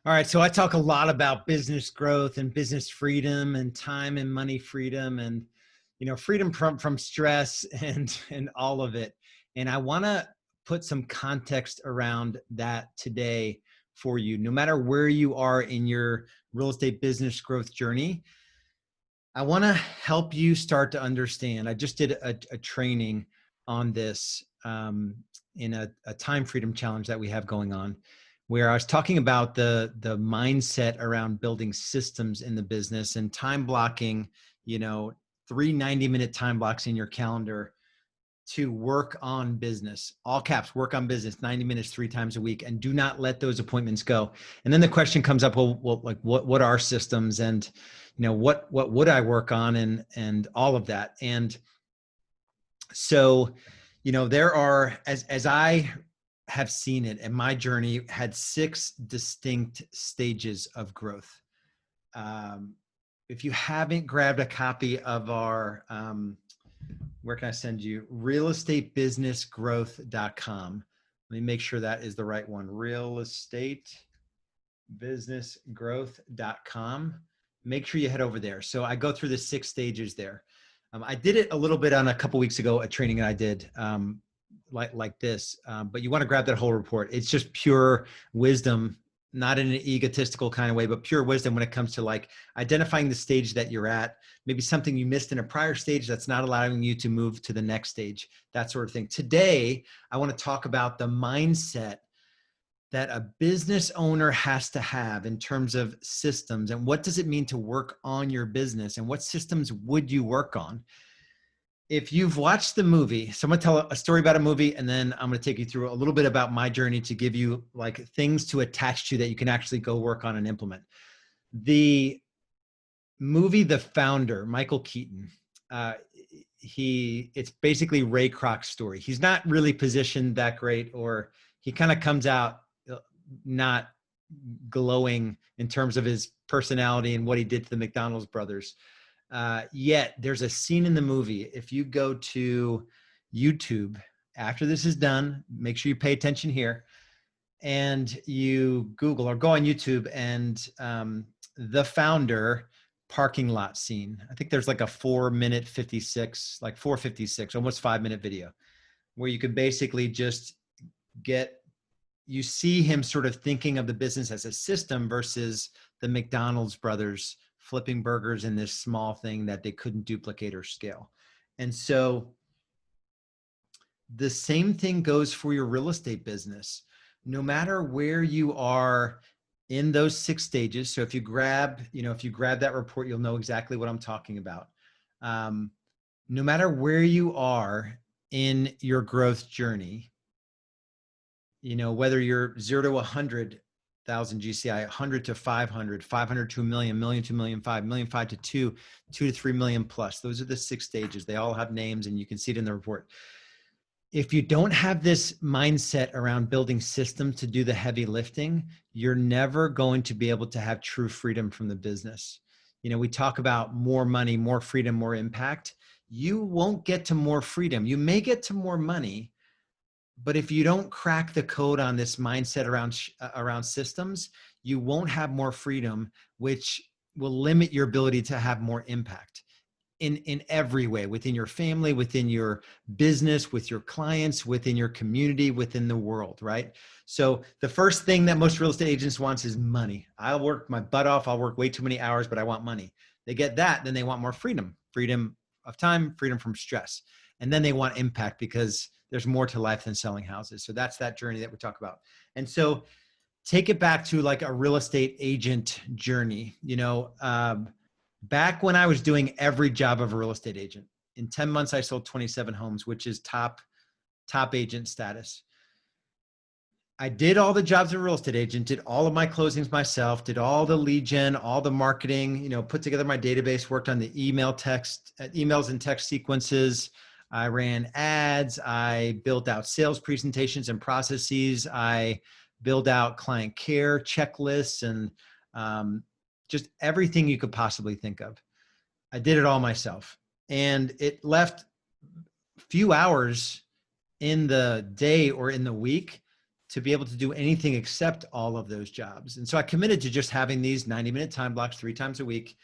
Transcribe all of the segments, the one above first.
All right, so I talk a lot about business growth and business freedom and time and money freedom and freedom from stress and all of it. And I want to put some context around that today for you. No matter where you are in your real estate business growth journey, I want to help you start to understand. I just did a training on this in a time freedom challenge that we have going on, where I was talking about the mindset around building systems in the business and time blocking, you know, 3 90-minute time blocks in your calendar to work on business, all caps, work on business, 90 minutes, 3 times a week, and do not let those appointments go. And then the question comes up, well, like what are systems, and, what would I work on, and all of that. And so, there are, as I have seen it, and my journey had 6 distinct stages of growth. If you haven't grabbed a copy of our, where can I send you? realestatebusinessgrowth.com. Let me make sure that is the right one. realestatebusinessgrowth.com. Make sure you head over there. So I go through the 6 stages there. I did it a little bit on a couple weeks ago, a training that I did like this, but you want to grab that whole report. It's just pure wisdom, not in an egotistical kind of way, but pure wisdom when it comes to like identifying the stage that you're at, maybe something you missed in a prior stage that's not allowing you to move to the next stage, that sort of thing. Today, I want to talk about the mindset that a business owner has to have in terms of systems, and what does it mean to work on your business, and what systems would you work on? If you've watched the movie, so I'm gonna tell a story about a movie, and then I'm gonna take you through a little bit about my journey to give you like things to attach to that you can actually go work on and implement. The movie, The Founder, Michael Keaton, it's basically Ray Kroc's story. He's not really positioned that great, or he kind of comes out not glowing in terms of his personality and what he did to the McDonald's brothers. Yet there's a scene in the movie. If you go to YouTube after this is done, make sure you pay attention here, and you Google or go on YouTube and The Founder parking lot scene. I think there's like a 4-minute 56, like 4:56, almost 5-minute video, where you could basically just you see him sort of thinking of the business as a system versus the McDonald's brothers flipping burgers in this small thing that they couldn't duplicate or scale. And so the same thing goes for your real estate business. No matter where you are in those 6 stages. So if you grab that report, you'll know exactly what I'm talking about. No matter where you are in your growth journey, whether you're 0 to 100,000 GCI, 100 to 500, 500 to a million, million to million, 5 million, 5 to 2, 2 to 3 million plus. Those are the 6 stages. They all have names, and you can see it in the report. If you don't have this mindset around building systems to do the heavy lifting, you're never going to be able to have true freedom from the business. We talk about more money, more freedom, more impact. You won't get to more freedom. You may get to more money, but if you don't crack the code on this mindset around systems, you won't have more freedom, which will limit your ability to have more impact in every way, within your family, within your business, with your clients, within your community, within the world, right? So the first thing that most real estate agents wants is money. I'll work my butt off. I'll work way too many hours, but I want money. They get that, then they want more freedom of time, freedom from stress. And then they want impact, because there's more to life than selling houses. So that's that journey that we talk about. And so take it back to like a real estate agent journey. Back when I was doing every job of a real estate agent, in 10 months, I sold 27 homes, which is top agent status. I did all the jobs of a real estate agent, did all of my closings myself, did all the lead gen, all the marketing, put together my database, worked on the emails and text sequences. I ran ads. I built out sales presentations and processes. I built out client care checklists and just everything you could possibly think of. I did it all myself. And it left few hours in the day or in the week to be able to do anything except all of those jobs. And so I committed to just having these 90-minute time blocks 3 times a week,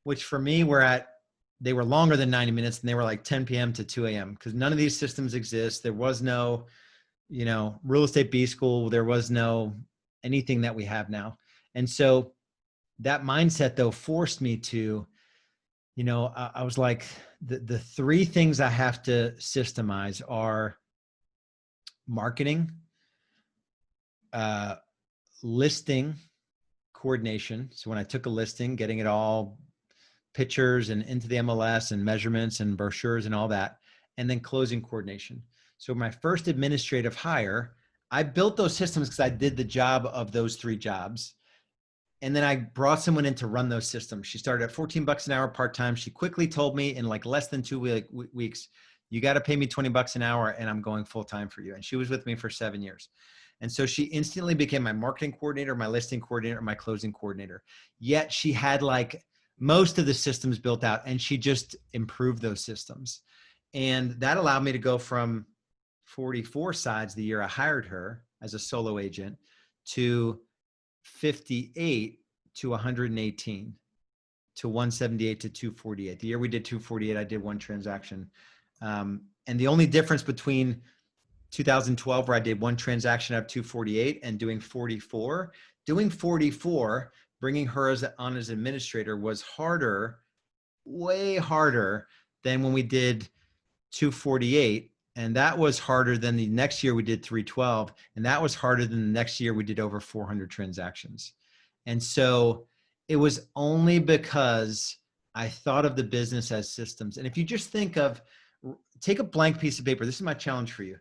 which for me they were longer than 90 minutes, and they were like 10 p.m. to 2 a.m. because none of these systems exist. There was no, real estate B school. There was no anything that we have now. And so that mindset though forced me to, I was like, the 3 things I have to systemize are marketing, listing coordination. So when I took a listing, getting it all pictures and into the MLS and measurements and brochures and all that, and then closing coordination. So my first administrative hire, I built those systems because I did the job of those 3 jobs. And then I brought someone in to run those systems. She started at $14 an hour part-time. She quickly told me in like less than 2 weeks, you got to pay me $20 an hour and I'm going full-time for you. And she was with me for 7 years. And so she instantly became my marketing coordinator, my listing coordinator, my closing coordinator. Yet she had like most of the systems built out, and she just improved those systems. And that allowed me to go from 44 sides the year I hired her as a solo agent to 58 to 118 to 178 to 248. The year we did 248, I did 1 transaction. And the only difference between 2012, where I did 1 transaction out of 248, and doing 44, bringing her on as administrator was harder, way harder than when we did 248. And that was harder than the next year we did 312. And that was harder than the next year we did over 400 transactions. And so it was only because I thought of the business as systems. And if you just take a blank piece of paper, this is my challenge for you.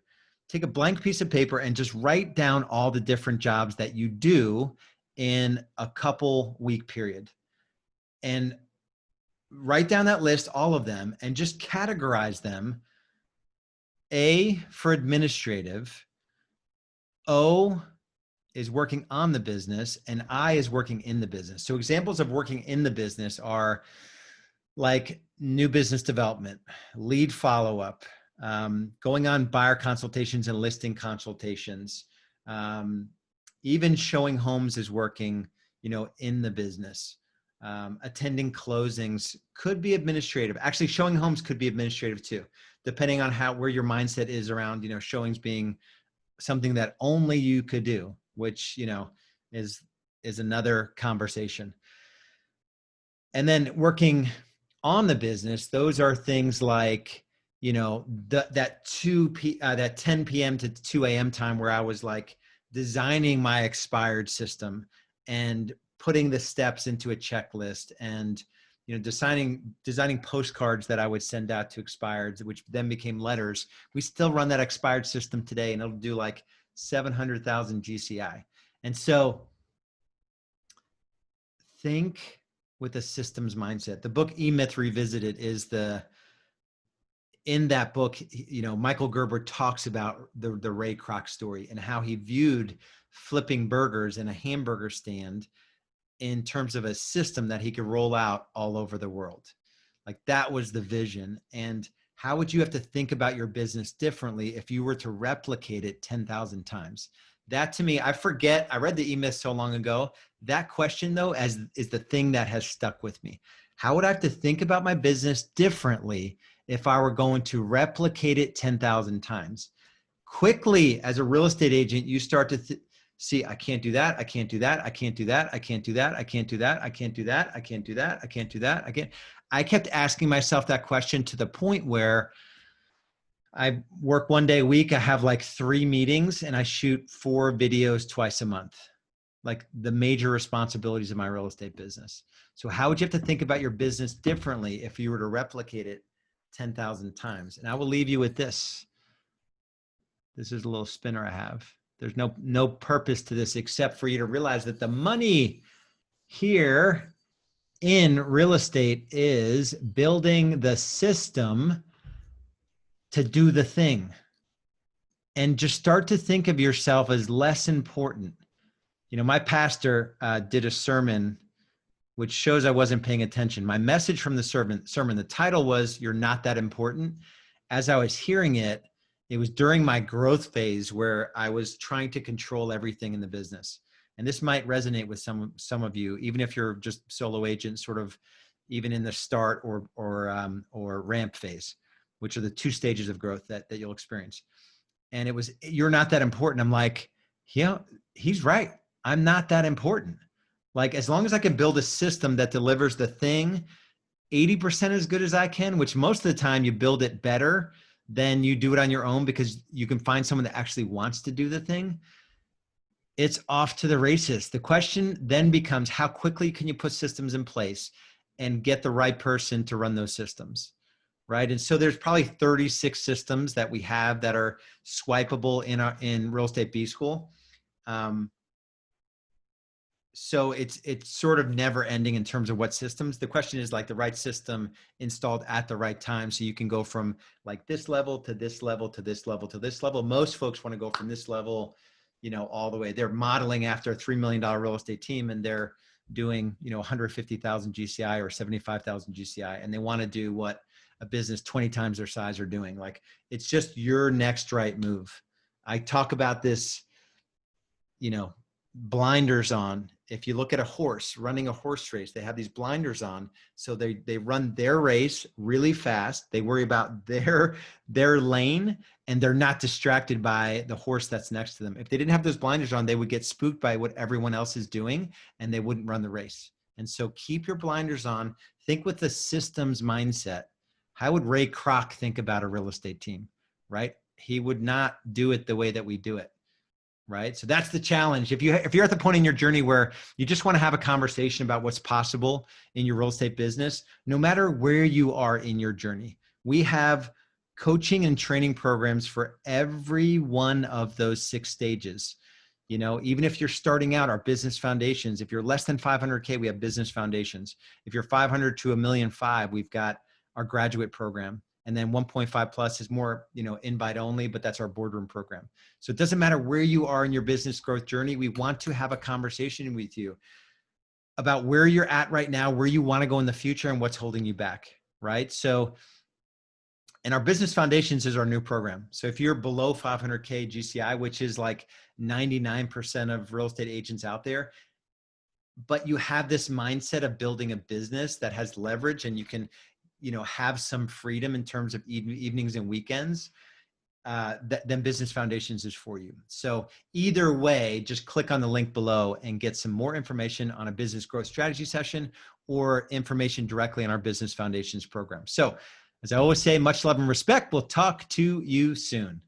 Take a blank piece of paper and just write down all the different jobs that you do in a couple week period, and write down that list, all of them, and just categorize them. A for administrative, O is working on the business, and I is working in the business. So examples of working in the business are like new business development, lead follow-up, going on buyer consultations and listing consultations, even showing homes is working, in the business. Attending closings could be administrative. Actually, showing homes could be administrative too, depending on where your mindset is around, showings being something that only you could do, which, is another conversation. And then working on the business, those are things like, that 10 p.m. to 2 a.m. time where I was like designing my expired system and putting the steps into a checklist, and designing postcards that I would send out to expireds, which then became letters. We still run that expired system today, and it'll do like 700,000 GCI. And so think with a systems mindset. The book E-Myth Revisited is in that book, Michael Gerber talks about the Ray Kroc story and how he viewed flipping burgers in a hamburger stand in terms of a system that he could roll out all over the world. Like that was the vision. And how would you have to think about your business differently if you were to replicate it 10,000 times? That to me, I forget, I read the E-Myth so long ago. That question though, is the thing that has stuck with me. How would I have to think about my business differently if I were going to replicate it 10,000 times? Quickly, as a real estate agent, you start to see, I can't do that. I can't do that. I can't do that. I can't do that. I can't do that. I can't do that. I can't do that. I can't do that. I kept asking myself that question to the point where I work 1 day a week. I have like 3 meetings and I shoot 4 videos twice a month, like the major responsibilities of my real estate business. So how would you have to think about your business differently if you were to replicate it 10,000 times? And I will leave you with this. This is a little spinner I have. There's no purpose to this except for you to realize that the money here in real estate is building the system to do the thing. And just start to think of yourself as less important. My pastor did a sermon which shows I wasn't paying attention. My message from the sermon, the title was, "You're Not That Important." As I was hearing it, It was during my growth phase where I was trying to control everything in the business. And this might resonate with some of you, even if you're just solo agent, sort of even in the start or ramp phase, which are the two stages of growth that you'll experience. And it was, you're not that important. I'm like, yeah, he's right. I'm not that important. Like, as long as I can build a system that delivers the thing 80% as good as I can, which most of the time you build it better than you do it on your own because you can find someone that actually wants to do the thing, it's off to the races. The question then becomes, how quickly can you put systems in place and get the right person to run those systems, right? And so there's probably 36 systems that we have that are swipeable in Real Estate B School. So it's sort of never ending in terms of what systems. The question is like the right system installed at the right time. So you can go from like this level to this level to this level to this level. Most folks want to go from this level, you know, all the way. They're modeling after a $3 million real estate team and they're doing, you know, 150,000 GCI or 75,000 GCI. And they want to do what a business 20 times their size are doing. Like, it's just your next right move. I talk about this, you know, blinders on. If you look at a horse running a horse race, they have these blinders on. So they run their race really fast. They worry about their lane and they're not distracted by the horse that's next to them. If they didn't have those blinders on, they would get spooked by what everyone else is doing and they wouldn't run the race. And so keep your blinders on. Think with the systems mindset. How would Ray Kroc think about a real estate team, right? He would not do it the way that we do it. Right. So that's the challenge. If you're at the point in your journey where you just want to have a conversation about what's possible in your real estate business, no matter where you are in your journey, we have coaching and training programs for every one of those 6 stages. You know, even if you're starting out, our business foundations, if you're less than 500K, we have business foundations. If you're 500 to $1.5 million, we've got our graduate program. And then 1.5 plus is more, you know, invite only, but that's our boardroom program. So it doesn't matter where you are in your business growth journey. We want to have a conversation with you about where you're at right now, where you want to go in the future and what's holding you back, right? So, and our business foundations is our new program. So if you're below 500K GCI, which is like 99% of real estate agents out there, but you have this mindset of building a business that has leverage and you can, you know, have some freedom in terms of evenings and weekends, then Business Foundations is for you. So either way, just click on the link below and get some more information on a business growth strategy session or information directly on our Business Foundations program. So as I always say, much love and respect. We'll talk to you soon.